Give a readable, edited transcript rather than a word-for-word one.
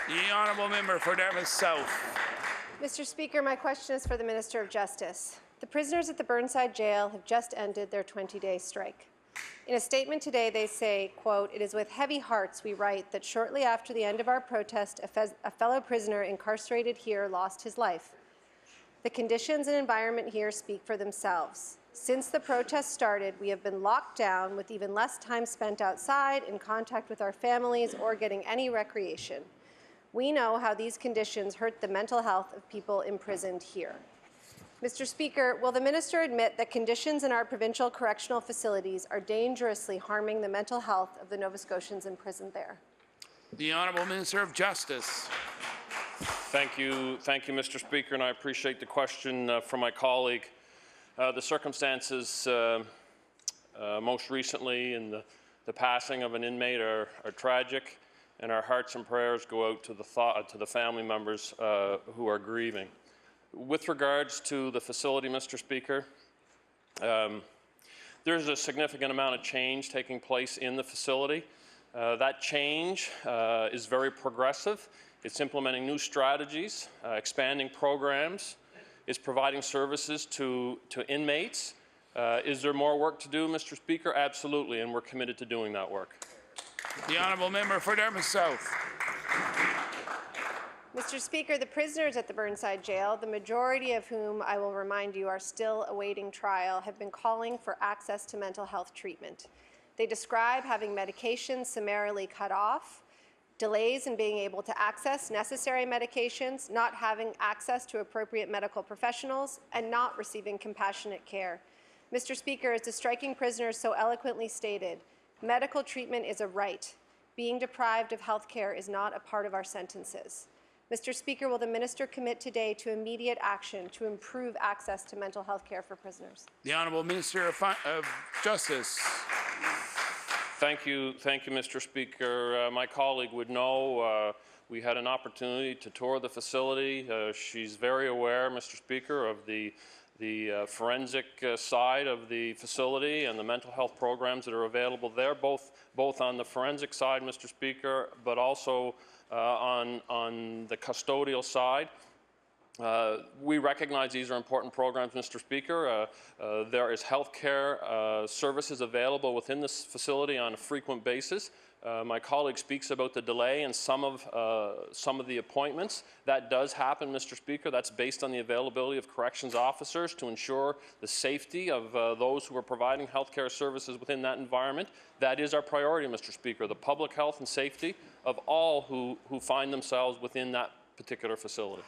The honourable member for Dartmouth South. Mr. Speaker, my question is for the Minister of Justice. The prisoners at the Burnside jail have just ended their 20-day strike. In a statement today, they say, quote, "It is with heavy hearts we write that shortly after the end of our protest, a fellow prisoner incarcerated here lost his life. The conditions and environment here speak for themselves. Since the protest started, we have been locked down with even less time spent outside, in contact with our families, or getting any recreation. We know how these conditions hurt the mental health of people imprisoned here." Mr. Speaker, will the minister admit that conditions in our provincial correctional facilities are dangerously harming the mental health of the Nova Scotians imprisoned there? The Honourable Minister of Justice. Thank you, Mr. Speaker, and I appreciate the question from my colleague. The circumstances most recently in the passing of an inmate are tragic, and our hearts and prayers go out to the family members who are grieving. With regards to the facility, Mr. Speaker, there's a significant amount of change taking place in the facility. That change is very progressive. It's implementing new strategies, expanding programs. It's providing services to inmates. Is there more work to do, Mr. Speaker? Absolutely, and we're committed to doing that work. The honourable member for Dartmouth South. Mr. Speaker, the prisoners at the Burnside jail, the majority of whom, I will remind you, are still awaiting trial, have been calling for access to mental health treatment. They describe having medications summarily cut off, delays in being able to access necessary medications, not having access to appropriate medical professionals, and not receiving compassionate care. Mr. Speaker, as the striking prisoners so eloquently stated, medical treatment is a right. Being deprived of health care is not a part of our sentences. Mr. Speaker, will the minister commit today to immediate action to improve access to mental health care for prisoners? The Honourable Minister of Justice. Thank you, Mr. Speaker. My colleague would know we had an opportunity to tour the facility. She's very aware, Mr. Speaker, of the forensic side of the facility and the mental health programs that are available there, both on the forensic side, Mr. Speaker, but also on the custodial side. We recognize these are important programs, Mr. Speaker. There is health care services available within this facility on a frequent basis. My colleague speaks about the delay in some of the appointments. That does happen, Mr. Speaker. That's based on the availability of corrections officers to ensure the safety of those who are providing health care services within that environment. That is our priority, Mr. Speaker, the public health and safety of all who find themselves within that particular facility.